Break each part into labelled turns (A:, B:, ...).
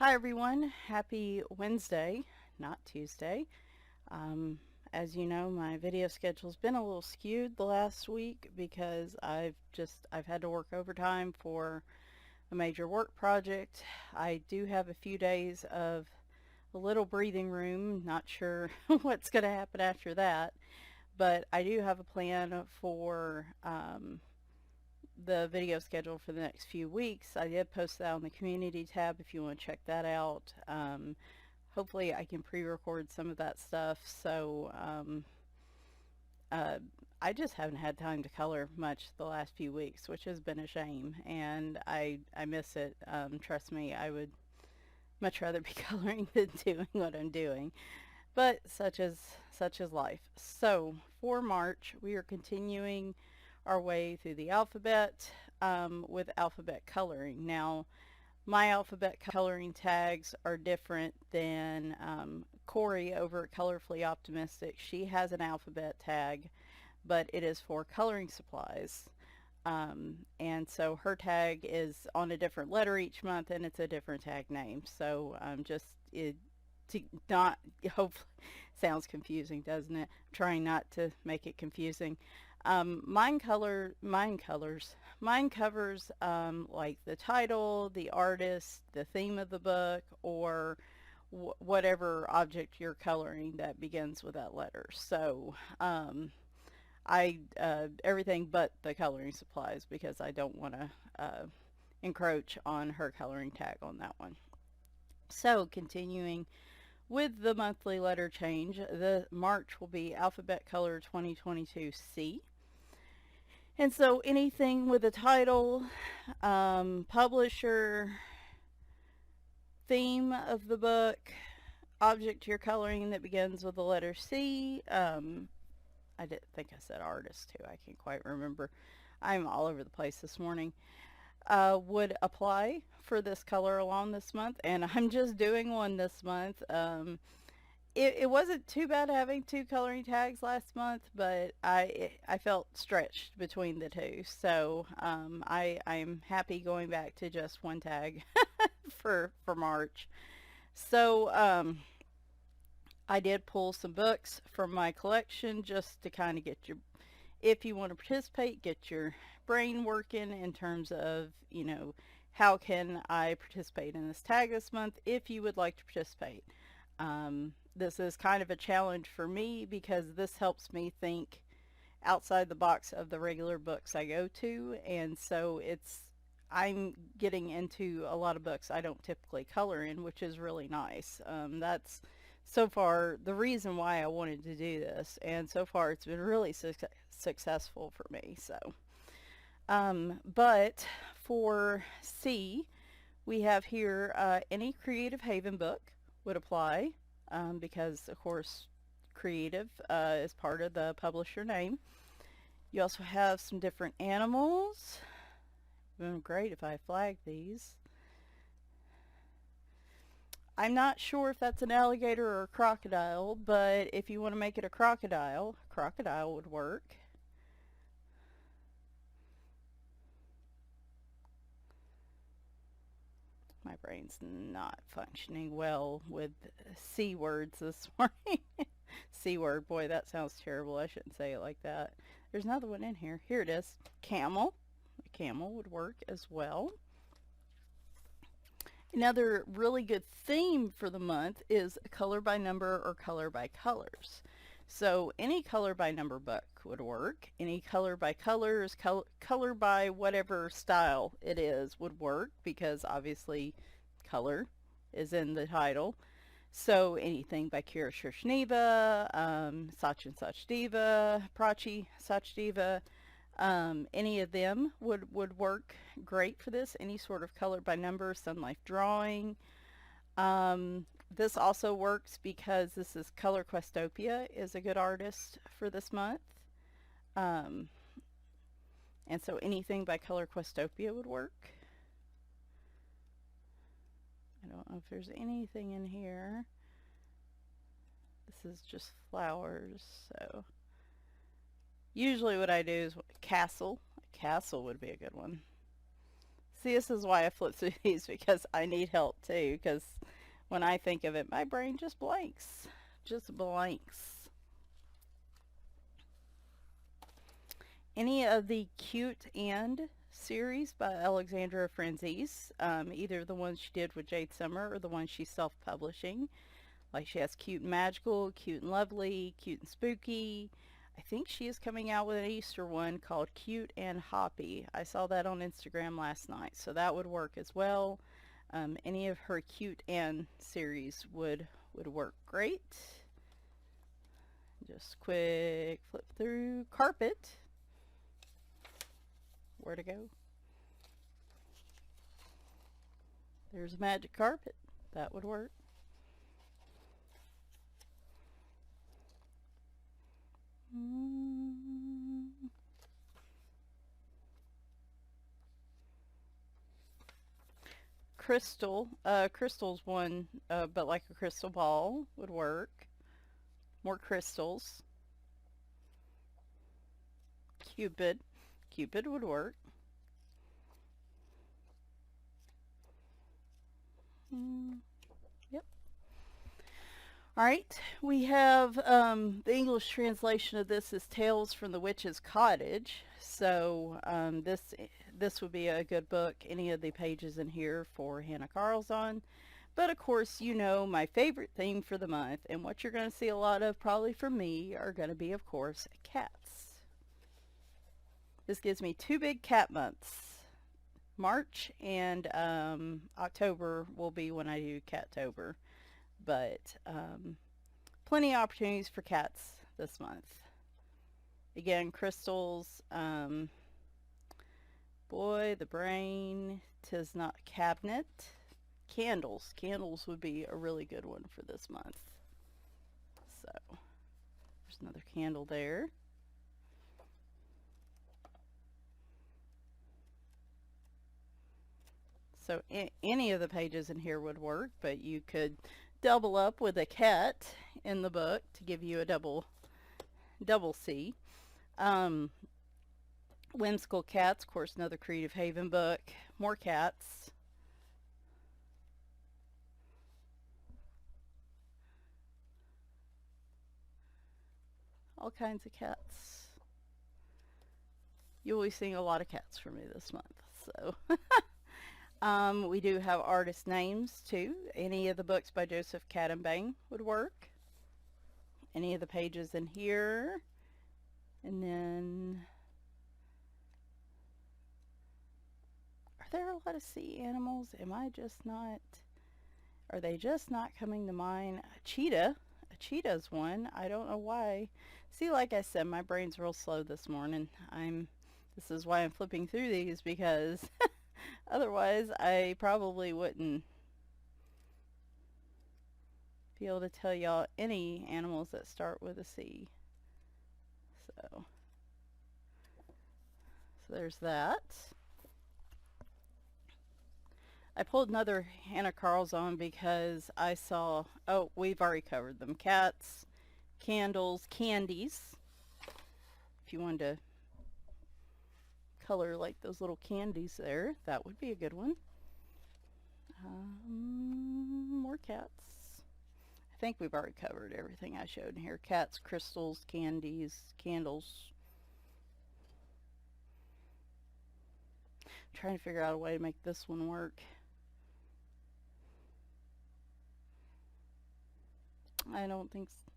A: Hi everyone, happy Wednesday, not Tuesday. Um, as you know, my video schedule's been a little skewed the last week because I've had to work overtime for a major work project. I do have a few days of a little breathing room, not sure what's going to happen after that, but I do have a plan for the video schedule for the next few weeks. I did post that on the community tab if you want to check that out. Hopefully I can pre-record some of that stuff. Uh, I just haven't had time to color much the last few weeks, which has been a shame, and I miss it. Trust me, I would much rather be coloring than doing what I'm doing. But such is life. So for March, we are continuing our way through the alphabet with alphabet coloring. Now, my alphabet coloring tags are different than Corey over at Colorfully Optimistic. She has an alphabet tag, but it is for coloring supplies. And so her tag is on a different letter each month, and it's a different tag name. So just it to not hopefully sounds confusing, doesn't it? I'm trying not to make it confusing. Mine covers like the title, the artist, the theme of the book, or whatever object you're coloring that begins with that letter. So I everything but the coloring supplies because I don't want to encroach on her coloring tag on that one. So continuing with the monthly letter change, the March will be alphabet color 2022 C. And so anything with a title, publisher, theme of the book, object you're coloring that begins with the letter C. I did think I said artist too. I can't quite remember. I'm all over the place this morning. Would apply for this color along this month, and I'm just doing one this month. It wasn't too bad having two coloring tags last month, but I felt stretched between the two, so I'm happy going back to just one tag for March. So I did pull some books from my collection just to kind of get your, if you want to participate, get your brain working in terms of, how can I participate in this tag this month if you would like to participate. This is kind of a challenge for me because this helps me think outside the box of the regular books I go to, and so I'm getting into a lot of books I don't typically color in, which is really nice. That's so far the reason why I wanted to do this, and so far it's been really successful for me. But for C, we have here any Creative Haven book would apply because, of course, creative is part of the publisher name. You also have some different animals. It would be great if I flagged these. I'm not sure if that's an alligator or a crocodile, but if you want to make it a crocodile would work. My brain's not functioning well with C words this morning. C word, boy, that sounds terrible. I shouldn't say it like that. There's another one in here. Here it is. Camel. A camel would work as well. Another really good theme for the month is color by number or color by colors. So any color by number book would work. Any color by colors, color by whatever style it is would work because obviously color is in the title. So anything by Kira Shishneva, Sachin Sachdeva, Prachi Sachdeva, any of them would work great for this. Any sort of color by number, Sun Life Drawing. This also works because this is Color Questopia is a good artist for this month. And so anything by Color Questopia would work. I don't know if there's anything in here. This is just flowers, so usually what I do is castle. A castle would be a good one. See, this is why I flip through these, because I need help too, because when I think of it, my brain just blanks. Just blanks. Any of the Cute and series by Alexandra Franzese, either the ones she did with Jade Summer or the ones she's self-publishing. Like she has Cute and Magical, Cute and Lovely, Cute and Spooky. I think she is coming out with an Easter one called Cute and Hoppy. I saw that on Instagram last night, so that would work as well. Any of her Cute and series would work great. Just quick flip through. Carpet. Where to go? There's a magic carpet. That would work. Crystal. Crystal's one, but like a crystal ball would work. More crystals. Cupid. Cupid would work. Yep. All right, we have the English translation of this is Tales from the Witch's Cottage. So this would be a good book. Any of the pages in here for Hannah Carlson. But of course, you know my favorite theme for the month, and what you're going to see a lot of probably from me are going to be, of course, cats. This gives me 2 big cat months. March and October will be when I do Cattober. But plenty of opportunities for cats this month. Again, crystals, boy, the brain, 'tis not cabinet. Candles. Candles would be a really good one for this month. So, there's another candle there. So any of the pages in here would work, but you could double up with a cat in the book to give you a double C. Whimsical Cats, of course, another Creative Haven book. More cats. All kinds of cats. You'll be seeing a lot of cats from me this month. So we do have artist names too. Any of the books by Joseph Cadenbang would work. Any of the pages in here. And then, are there a lot of sea animals? Am I just not, are they just not coming to mind? A cheetah's one. I don't know why. See, like I said, my brain's real slow this morning. This is why I'm flipping through these, because otherwise I probably wouldn't be able to tell y'all any animals that start with a C. So there's that. I pulled another Hannah Carlson because I saw, oh, we've already covered them. Cats, candles, candies. If you wanted to color like those little candies there, that would be a good one. More cats. I think we've already covered everything I showed in here. Cats, crystals, candies, candles. I'm trying to figure out a way to make this one work. I don't think so.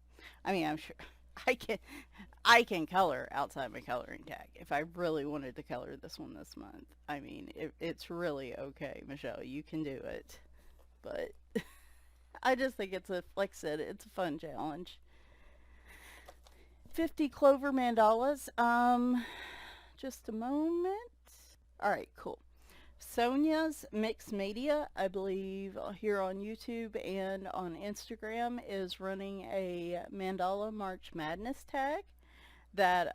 A: I mean, I'm sure I can color outside my coloring tag if I really wanted to color this one this month. I mean, it's really okay, Michelle. You can do it. But I just think it's like I said, it's a fun challenge. 50 clover mandalas. Just a moment. All right, cool. Sonia's Mixed Media, I believe, here on YouTube and on Instagram, is running a Mandala March Madness tag that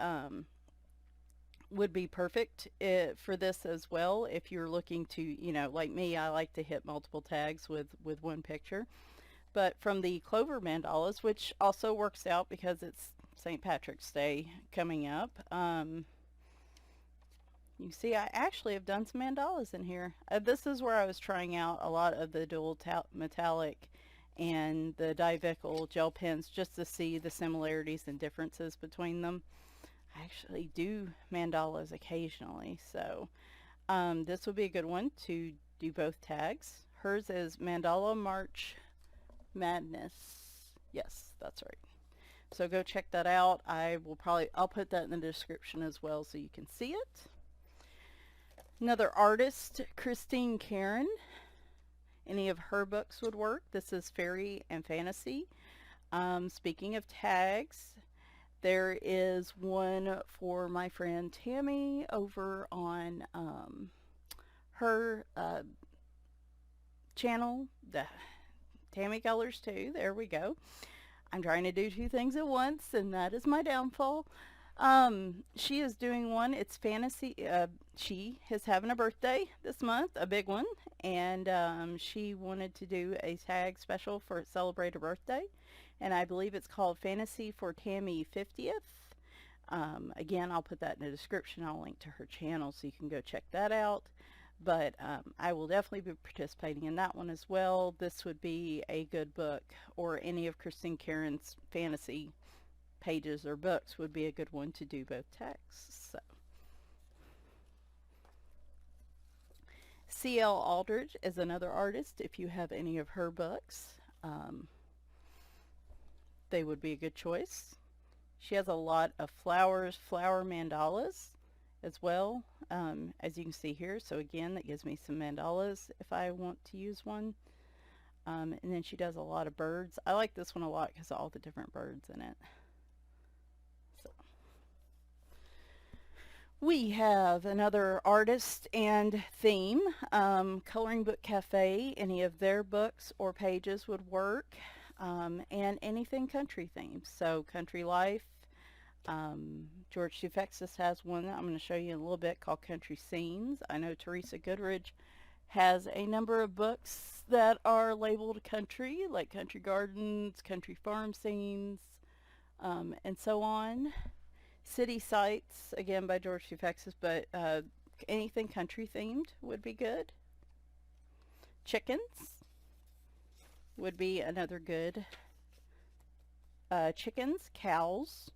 A: would be perfect for this as well. If you're looking to, you know, like me, I like to hit multiple tags with one picture. But from the Clover Mandalas, which also works out because it's St. Patrick's Day coming up, You see, I actually have done some mandalas in here. This is where I was trying out a lot of the dual metallic and the divinyl gel pens just to see the similarities and differences between them. I actually do mandalas occasionally, so this would be a good one to do both tags. Hers is Mandala March Madness. Yes, that's right. So go check that out. I'll put that in the description as well so you can see it. Another artist, Christine Karen. Any of her books would work. This is fairy and fantasy. Speaking of tags, there is one for my friend Tammy over on her channel, the Tammy Colors too. There we go. I'm trying to do two things at once, and that is my downfall. She is doing one. It's fantasy. She is having a birthday this month, a big one, and she wanted to do a tag special for celebrate her birthday, and I believe it's called Fantasy for Tammy 50th. Again, I'll put that in the description. I'll link to her channel so you can go check that out. But I will definitely be participating in that one as well. This would be a good book, or any of Christine Karen's fantasy pages or books would be a good one to do both tags. So, C.L. Aldridge is another artist. If you have any of her books, they would be a good choice. She has a lot of flower mandalas as well, as you can see here. So again, that gives me some mandalas if I want to use one. And then she does a lot of birds. I like this one a lot because of all the different birds in it. So, we have another artist and theme, Coloring Book Cafe. Any of their books or pages would work, and anything country themed. So country life. George Dufexis has one that I'm going to show you in a little bit called Country Scenes. I know Teresa Goodridge has a number of books that are labeled country, like Country Gardens, Country Farm Scenes, and so on. City Sights, again by George Dufexis, but anything country themed would be good. Chickens would be another good. Chickens, cows.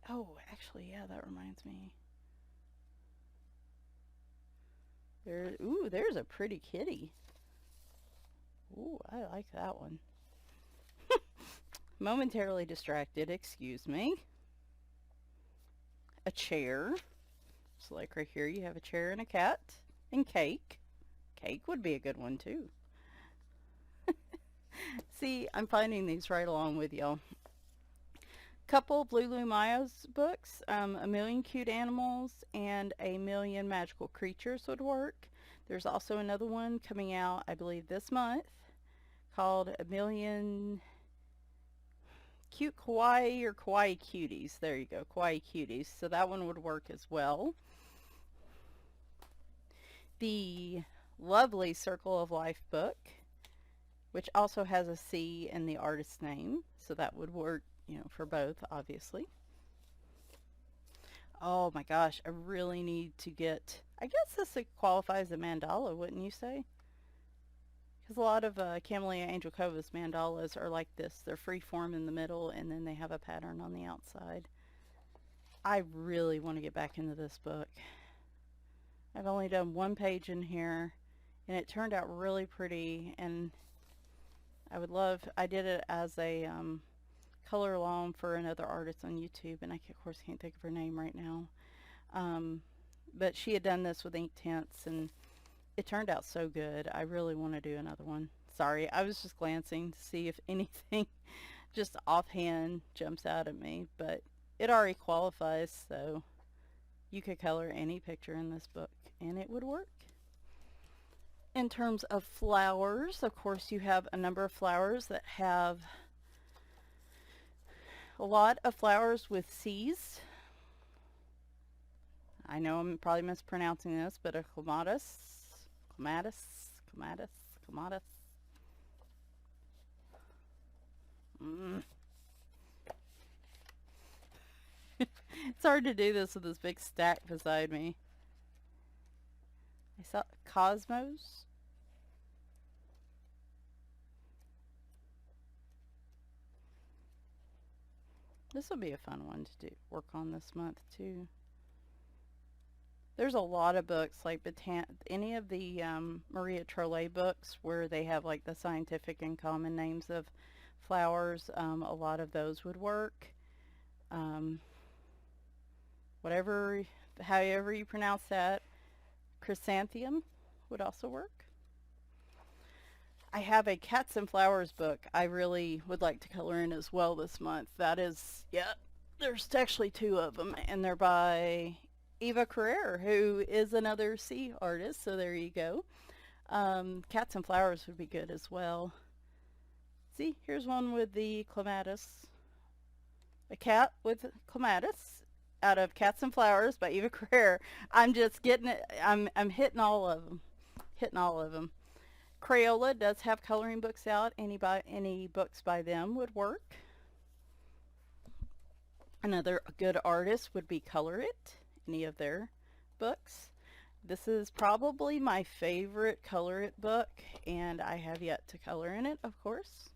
A: Oh, actually, yeah, that reminds me. There's a pretty kitty. Ooh, I like that one. Momentarily distracted, excuse me. A chair. So like right here, you have a chair and a cat. And cake. Cake would be a good one, too. See, I'm finding these right along with y'all. Couple of Lulu Maya's books, A Million Cute Animals and A Million Magical Creatures would work. There's also another one coming out, I believe, this month called A Million Cute Kawaii or Kawaii Cuties. There you go, Kawaii Cuties. So that one would work as well. The lovely Circle of Life book, which also has a C in the artist's name, so that would work, you know, for both, obviously. Oh my gosh, I really need to get, I guess this qualifies as a mandala, wouldn't you say? Because a lot of Camellia Angelcova's mandalas are like this. They're free form in the middle, and then they have a pattern on the outside. I really want to get back into this book. I've only done one page in here, and it turned out really pretty, and I did it as a color along for another artist on YouTube, and I of course can't think of her name right now. But she had done this with ink tints, and it turned out so good. I really want to do another one. Sorry, I was just glancing to see if anything just offhand jumps out at me, but it already qualifies, so you could color any picture in this book and it would work. In terms of flowers, of course, you have a number of flowers that have a lot of flowers with C's. I know I'm probably mispronouncing this, but a clematis. It's hard to do this with this big stack beside me. I saw Cosmos. This will be a fun one to do work on this month too. There's a lot of books like any of the Maria Trolle books where they have like the scientific and common names of flowers. A lot of those would work. Um, whatever, however you pronounce that, chrysanthemum would also work. I have a Cats and Flowers book I really would like to color in as well this month. That is, yeah, there's actually two of them, and they're by Eva Carrere, who is another sea artist, so there you go. Cats and Flowers would be good as well. See, here's one with the clematis. A cat with clematis out of Cats and Flowers by Eva Carrere. I'm just getting it. I'm hitting all of them. Hitting all of them. Crayola does have coloring books out. Any books by them would work. Another good artist would be Color It. Any of their books. This is probably my favorite Color It book, and I have yet to color in it, of course.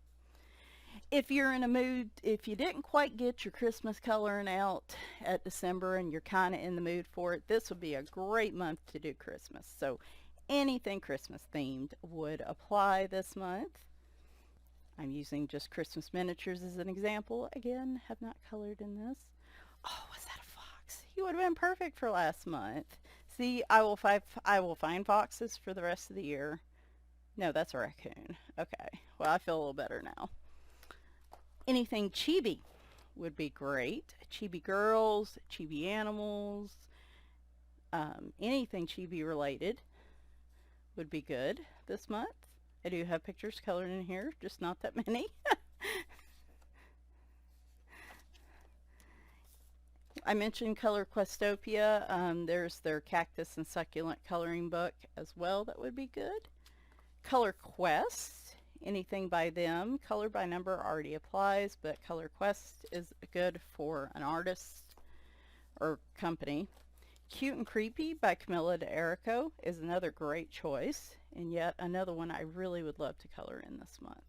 A: If you're in a mood, if you didn't quite get your Christmas coloring out at December and you're kind of in the mood for it, this would be a great month to do Christmas. So anything Christmas themed would apply this month. I'm using just Christmas miniatures as an example. Again, have not colored in this. Oh, was that a fox? He would have been perfect for last month. See, I will find foxes for the rest of the year. No, that's a raccoon. Okay, well, I feel a little better now. Anything chibi would be great. Chibi girls, chibi animals, anything chibi related would be good this month. I do have pictures colored in here, just not that many. I mentioned Color Questopia. There's their cactus and succulent coloring book as well. That would be good. Color Quest, anything by them. Color by number already applies, but Color Quest is good for an artist or company. Cute and Creepy by Camilla D'Erico is another great choice, and yet another one I really would love to color in this month.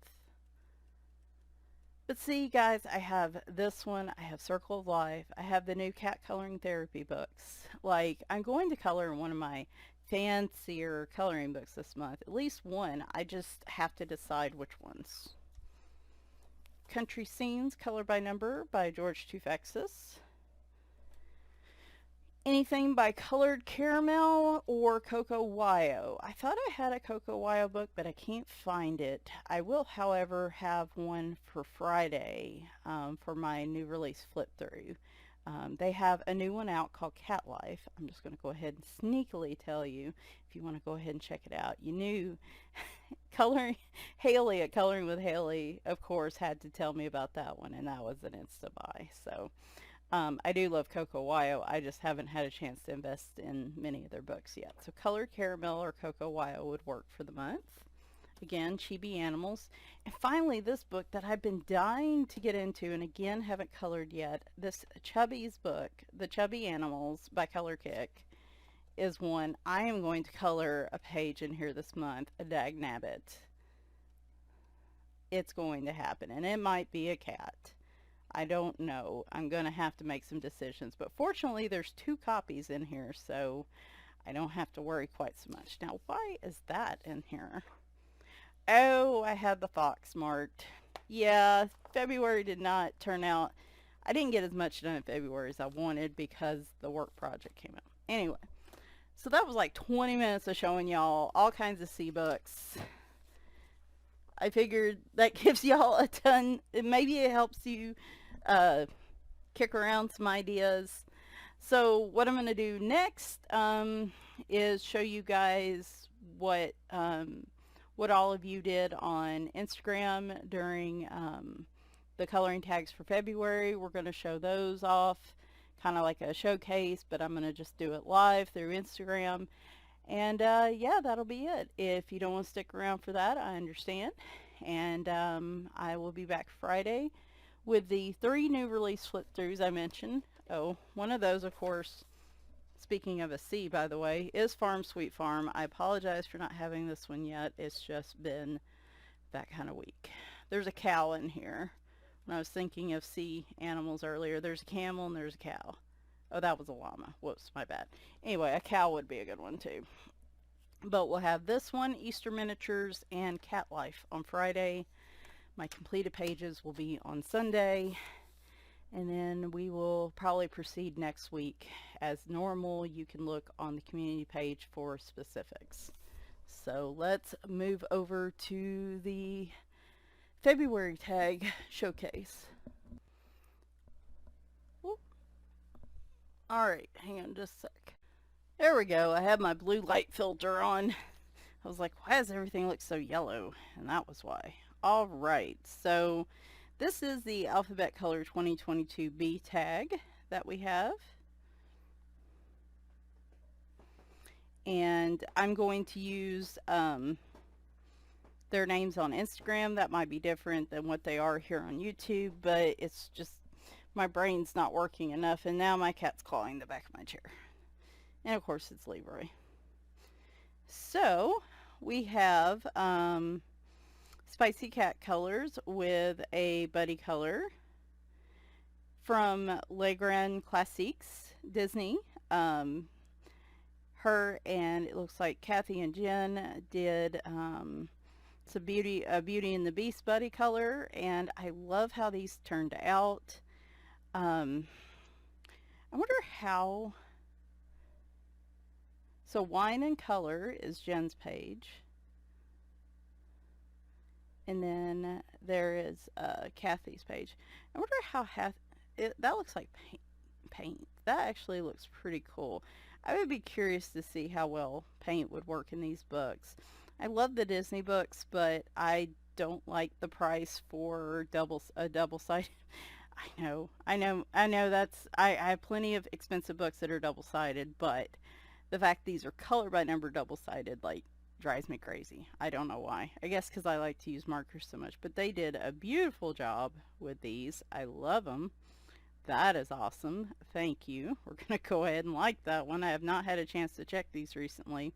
A: But see, guys, I have this one. I have Circle of Life. I have the new cat coloring therapy books. Like, I'm going to color in one of my fancier coloring books this month. At least one. I just have to decide which ones. Country Scenes, Color by Number by George Tufexis. Anything by Colored Caramel or Coco Wyo. I thought I had a Coco Wyo book, but I can't find it. I will, however, have one for Friday for my new release flip through. They have a new one out called Cat Life. I'm just going to go ahead and sneakily tell you if you want to go ahead and check it out. You knew Haley at Coloring with Haley, of course, had to tell me about that one, and that was an insta buy. So I do love Coco Wyo. I just haven't had a chance to invest in many of their books yet. So Colored Caramel or Coco Wyo would work for the month. Again, Chibi Animals. And finally, this book that I've been dying to get into and again haven't colored yet. This Chubby's book, The Chubby Animals by Color Kick, is one I am going to color a page in here this month, a dagnabbit. It's going to happen, and it might be a cat. I don't know. I'm going to have to make some decisions. But fortunately, there's 2 copies in here, so I don't have to worry quite so much. Now, why is that in here? Oh, I had the fox marked. Yeah, February did not turn out. I didn't get as much done in February as I wanted because the work project came out. Anyway, so that was like 20 minutes of showing y'all all kinds of sea books. I figured that gives y'all a ton. Maybe it helps you kick around some ideas. So what I'm going to do next is show you guys what all of you did on Instagram during the coloring tags for February. We're going to show those off, kind of like a showcase, but I'm going to just do it live through Instagram. And yeah, that'll be it. If you don't want to stick around for that, I understand. And I will be back Friday with the 3 new release flip throughs I mentioned. Oh, one of those, of course, speaking of a C, by the way, is Farm Sweet Farm. I apologize for not having this one yet. It's just been that kind of week. There's a cow in here. When I was thinking of sea animals earlier, there's a camel and there's a cow. Oh, that was a llama. Whoops, my bad. Anyway, a cow would be a good one too. But we'll have this one, Easter Miniatures, and Cat Life on Friday. My completed pages will be on Sunday. And then we will probably proceed next week. As normal, you can look on the community page for specifics. So let's move over to the February tag showcase. Whoop. All right, hang on just a sec. There we go. I have my blue light filter on. I was like, why does everything look so yellow? And that was why. All right, so this is the Alphabet Color 2022 B tag that we have. And I'm going to use their names on Instagram. That might be different than what they are here on YouTube, but it's just my brain's not working enough, and now my cat's clawing the back of my chair. And of course it's Leroy. So we have Spicy Cat Colors with a buddy color from Le Grand Classiques Disney. Her and it looks like Kathy and Jen did it's a Beauty and the Beast buddy color, and I love how these turned out. I wonder how. So Wine and Color is Jen's page. And then there is Kathy's page. I wonder how that looks like paint. That actually looks pretty cool. I would be curious to see how well paint would work in these books. I love the Disney books, but I don't like the price for a double-sided. I know that's, I have plenty of expensive books that are double-sided, but the fact these are color by number double-sided, like, drives me crazy. I don't know why. I guess because I like to use markers so much, but they did a beautiful job with these. I love them. That is awesome. Thank you. We're going to go ahead and like that one. I have not had a chance to check these recently.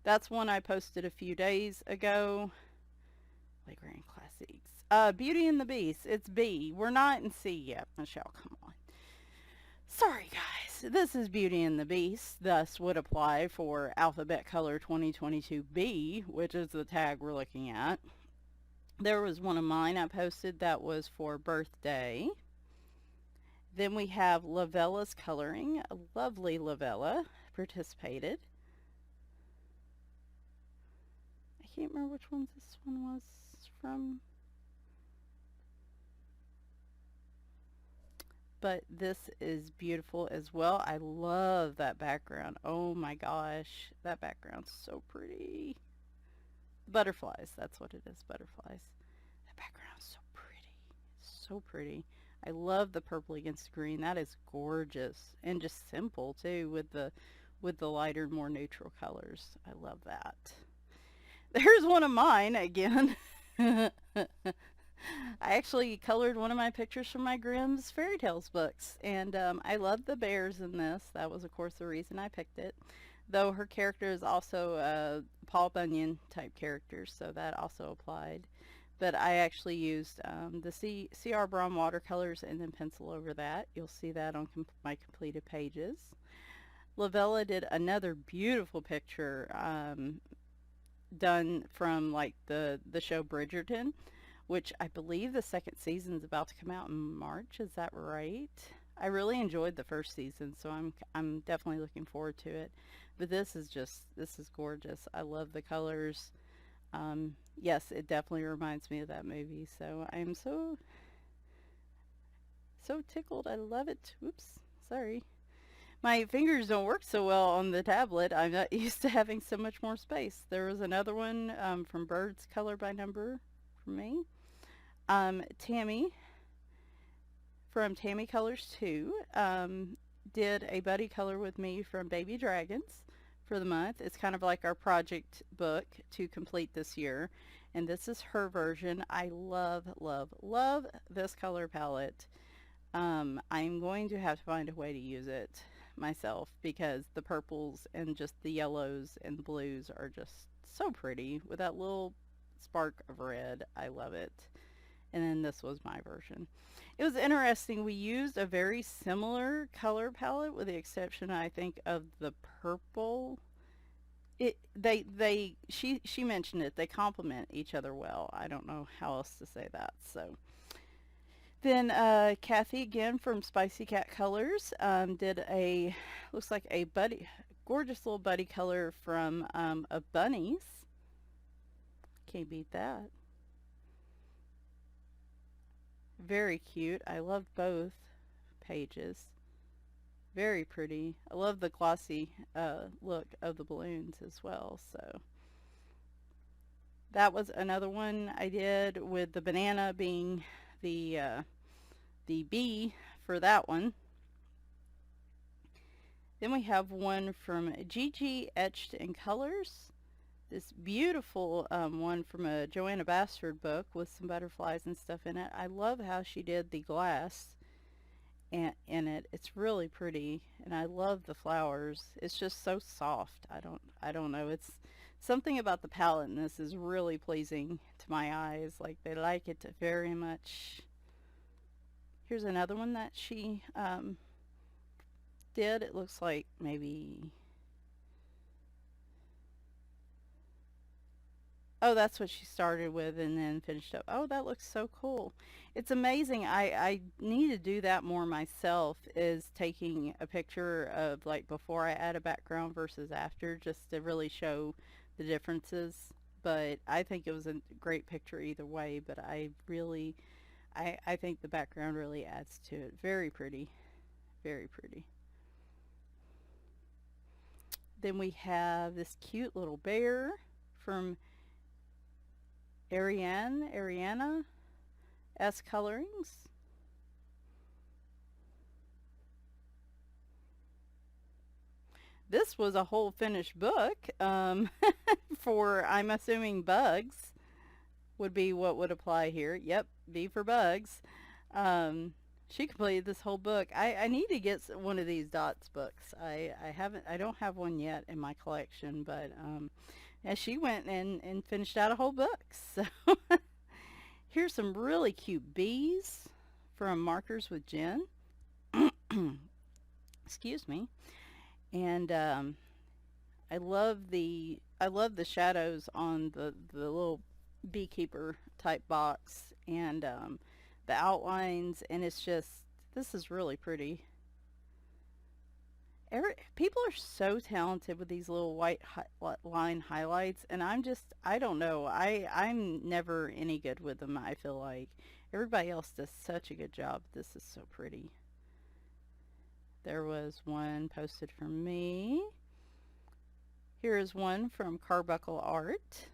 A: That's one I posted a few days ago. Le Grand Classiques. Beauty and the Beast. It's B. We're not in C yet. Michelle, come on. Sorry, guys. This is Beauty and the Beast. Thus would apply for Alphabet Color 2022 B, which is the tag we're looking at. There was one of mine I posted that was for birthday. Then we have Lavella's coloring. A lovely Lavella participated. I can't remember which one this one was from. But this is beautiful as well. I love that background. Oh my gosh, that background's so pretty. Butterflies, that's what it is, butterflies. That background's so pretty, so pretty. I love the purple against green. That is gorgeous and just simple too with the lighter, more neutral colors. I love that. There's one of mine again. I actually colored one of my pictures from my Grimm's Fairy Tales books, and I love the bears in this. That was, of course, the reason I picked it. Though her character is also a Paul Bunyan type character, so that also applied. But I actually used the C.R. Braun watercolors and then pencil over that. You'll see that on my completed pages. Lavella did another beautiful picture done from like the show Bridgerton, which I believe the second season is about to come out in March. Is that right? I really enjoyed the first season, so I'm definitely looking forward to it. But this is gorgeous. I love the colors. Yes, it definitely reminds me of that movie. So I'm so tickled. I love it. Oops, sorry. My fingers don't work so well on the tablet. I'm not used to having so much more space. There was another one from Birds Color by Number for me. Tammy from Tammy Colors 2 did a buddy color with me from Baby Dragons for the month. It's kind of like our project book to complete this year, and this is her version. I love, love, love this color palette. I'm going to have to find a way to use it. myself because the purples and just the yellows and the blues are just so pretty with that little spark of red. I love it. And then this was my version. It was interesting. We used a very similar color palette with the exception, I think, of the purple. She mentioned it. They complement each other well. I don't know how else to say that. So then Kathy again from Spicy Cat Colors did a looks like a buddy gorgeous little buddy color from a bunnies. Can't beat that. Very cute. I love both pages. Very pretty. I love the glossy look of the balloons as well. So that was another one I did with the banana being the bee for that one. Then we have one from Gigi Etched in Colors. This beautiful one from a Joanna Bassford book with some butterflies and stuff in it. I love how she did the glass in it. It's really pretty, and I love the flowers. It's just so soft. I don't know. It's something about the palette in this is really pleasing to my eyes. Like they like it very much. Here's another one that she did. It looks like maybe. Oh, that's what she started with and then finished up. Oh, that looks so cool. It's amazing. I need to do that more myself, is taking a picture of like before I add a background versus after, just to really show the differences. But I think it was a great picture either way, but I think the background really adds to it. Very pretty. Very pretty. Then we have this cute little bear from Ariana S Colorings. This was a whole finished book for, I'm assuming, bugs would be what would apply here. Yep, B for bugs. She completed this whole book. I need to get one of these dots books. I don't have one yet in my collection, but and she went and finished out a whole book. So here's some really cute bees from Markers with Jen. Excuse me. And I love the shadows on the little beekeeper type box and the outlines, and it's just, this is really pretty. People are so talented with these little white line highlights, and I don't know. I'm never any good with them, I feel like. Everybody else does such a good job. This is so pretty. There was one posted from me. Here is one from Carbuncle Art.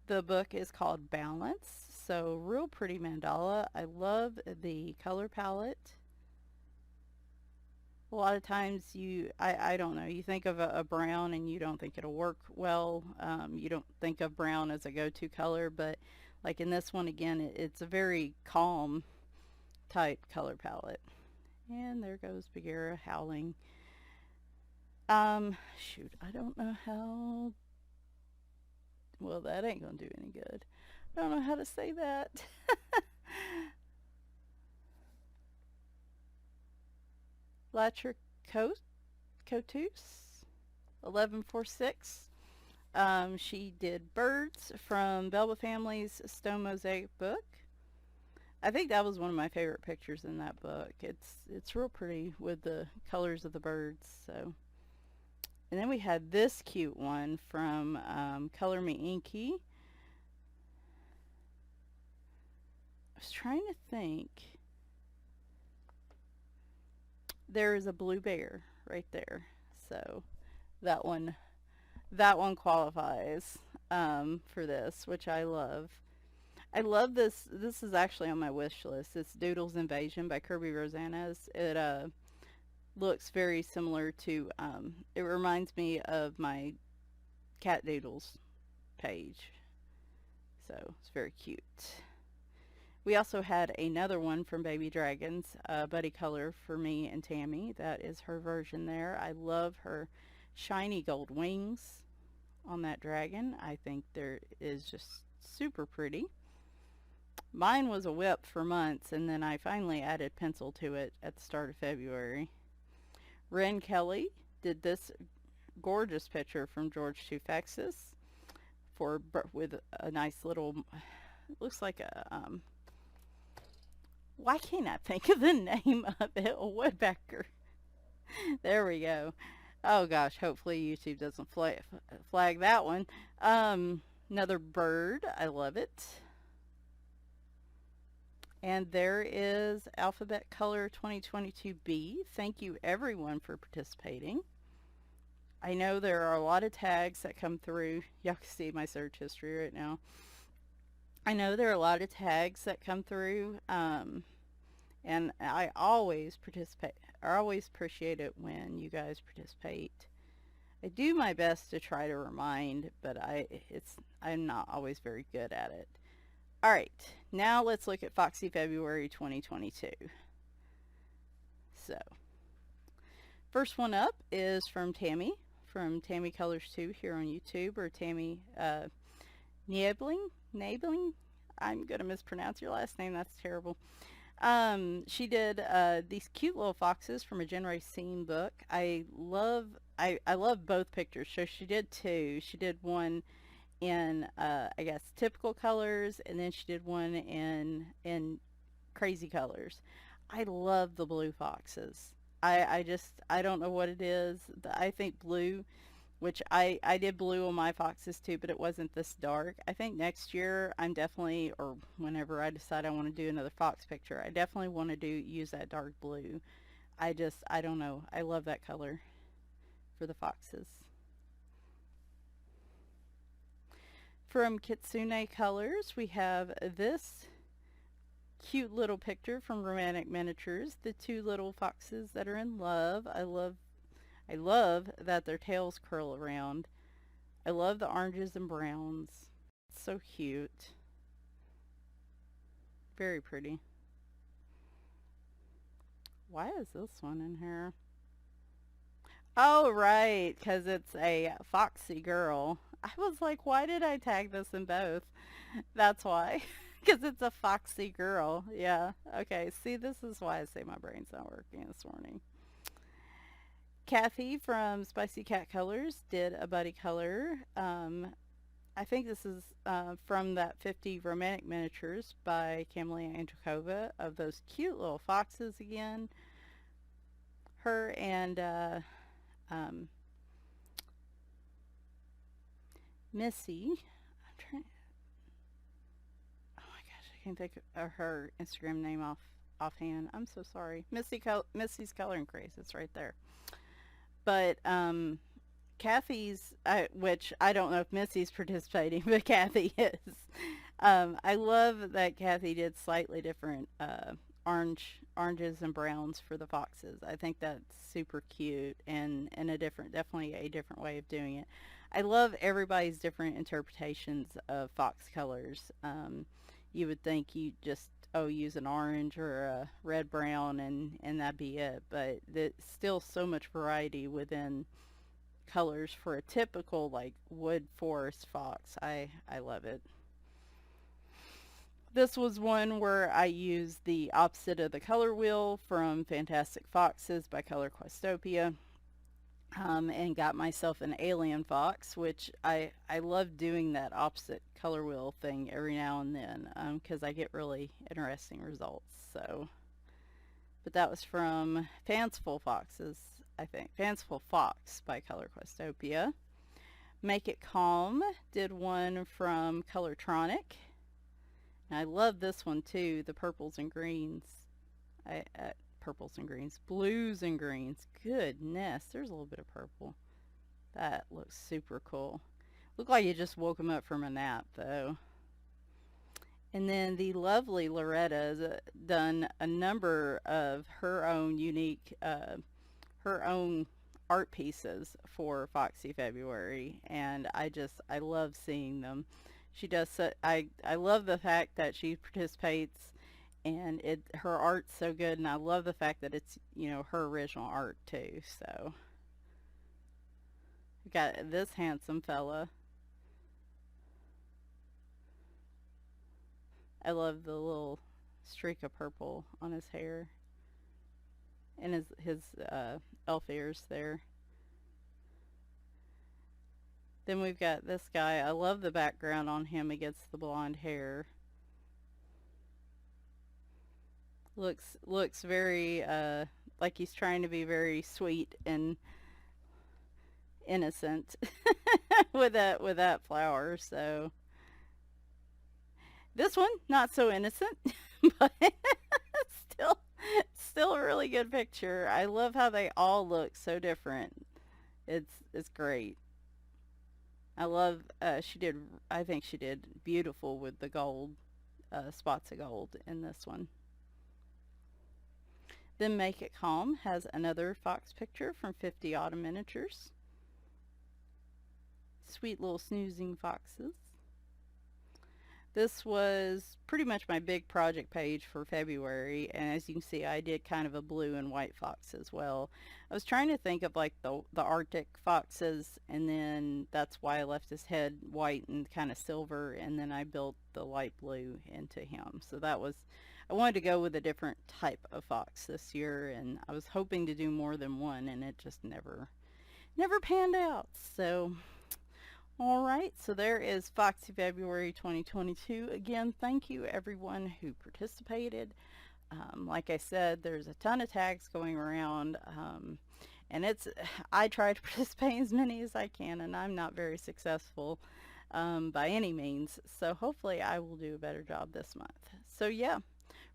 A: The book is called Balance, so real pretty mandala. I love the color palette. A lot of times I don't know, you think of a brown and you don't think it'll work well. You don't think of brown as a go-to color, but like in this one again, it's a very calm type color palette. And there goes Bagheera howling. Shoot, I don't know how, well, that ain't gonna do any good. I don't know how to say that. Latricotus 1146. She did birds from Belva Family's Stone Mosaic book. I think that was one of my favorite pictures in that book. It's real pretty with the colors of the birds. So, and then we had this cute one from Color Me Inky. I was trying to think. There is a blue bear right there, so that one qualifies for this, which I love. I love this. This is actually on my wish list. It's Doodles Invasion by Kirby Rosanas. It looks very similar to, it reminds me of my Cat Doodles page. So it's very cute. We also had another one from Baby Dragons, Buddy Color for me and Tammy. That is her version there. I love her shiny gold wings on that dragon. I think there is just super pretty. Mine was a whip for months, and then I finally added pencil to it at the start of February. Ren Kelly did this gorgeous picture from George Tufexis with a nice little, looks like a why can't I think of the name of it? A woodpecker. There we go. Oh gosh, hopefully YouTube doesn't flag that one. Another bird. I love it. And there is Alphabet Color 2022B. Thank you everyone for participating. I know there are a lot of tags that come through. Y'all can see my search history right now. I know there are a lot of tags that come through, and I always participate. I always appreciate it when you guys participate. I do my best to try to remind, but I'm not always very good at it. All right, now let's look at Foxy February 2022. So, first one up is from Tammy Colors 2 here on YouTube, or Tammy Niebling. I'm going to mispronounce your last name. That's terrible. She did these cute little foxes from a Gen Racine book. I love both pictures. So she did two. She did one in I guess typical colors, and then she did one in crazy colors. I love the blue foxes. I don't know what it is. I think blue, which I did blue on my foxes too, but it wasn't this dark. I think next year I'm definitely, or whenever I decide I want to do another fox picture, I definitely want to use that dark blue. I don't know. I love that color for the foxes. From Kitsune Colors, we have this cute little picture from Romantic Miniatures. The two little foxes that are in love. I love that their tails curl around. I love the oranges and browns. It's so cute. Very pretty. Why is this one in here? Oh, right, because it's a foxy girl. I was like, why did I tag this in both? That's why. Because it's a foxy girl. Yeah. Okay. See, this is why I say my brain's not working this morning. Kathy from Spicy Cat Colors did a buddy color. I think this is from that 50 Romantic Miniatures by Camelia Andrakova, of those cute little foxes again. Her and Missy. I'm trying. Oh my gosh, I can't think of her Instagram name offhand. I'm so sorry. Missy's Coloring Craze. It's right there. But Kathy's, which I don't know if Missy's participating, but Kathy is. I love that Kathy did slightly different oranges and browns for the foxes. I think that's super cute, and definitely a different way of doing it. I love everybody's different interpretations of fox colors. You would think you just use an orange or a red brown and that'd be it, but there's still so much variety within colors for a typical like wood forest fox. I love it. This was one where I used the opposite of the color wheel from Fantastic Foxes by Color Questopia, and got myself an alien fox, which I love doing that opposite color wheel thing every now and then, because I get really interesting results. So, but that was from Fanciful Foxes, I think. Fanciful Fox by Color Questopia. Make It Calm did one from Colortronic. And I love this one too, the purples and greens. Purples and greens, blues and greens. Goodness, there's a little bit of purple. That looks super cool. Looked like you just woke him up from a nap though. And then the lovely Loretta has done a number of her own unique, her own art pieces for Foxy February, and I love seeing them. She does so, I love the fact that she participates, and her art's so good, and I love the fact that it's, you know, her original art too. So we got this handsome fella. I love the little streak of purple on his hair and his elf ears there. Then we've got this guy. I love the background on him against the blonde hair. Looks very like he's trying to be very sweet and innocent with that flower. So this one not so innocent, but still still a really good picture. I love how they all look so different. It's great. I love she did, I think she did beautiful with the gold spots of gold in this one. Then Make It Calm has another fox picture from 50 Autumn Miniatures. Sweet little snoozing foxes. This was pretty much my big project page for February, and as you can see, I did kind of a blue and white fox as well. I was trying to think of like the Arctic foxes, and then that's why I left his head white and kind of silver, and then I built the light blue into him. So that was, I wanted to go with a different type of fox this year, and I was hoping to do more than one, and it just never panned out. So all right, so there is Foxy February 2022. Again, thank you everyone who participated. Like I said, there's a ton of tags going around, and I try to participate as many as I can, and I'm not very successful by any means. So hopefully I will do a better job this month. So yeah,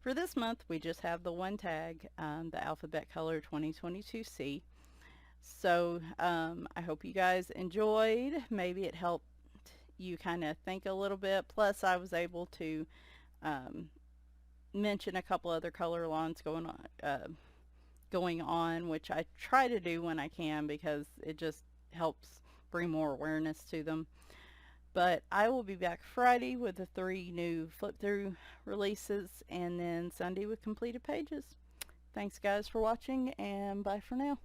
A: for this month we just have the one tag, the Alphabet Color 2022C. So I hope you guys enjoyed. Maybe it helped you kind of think a little bit. Plus, I was able to um, mention a couple other color lines going on, which I try to do when I can because it just helps bring more awareness to them. But I will be back Friday with the 3 new flip through releases, and then Sunday with completed pages. Thanks guys for watching, and bye for now.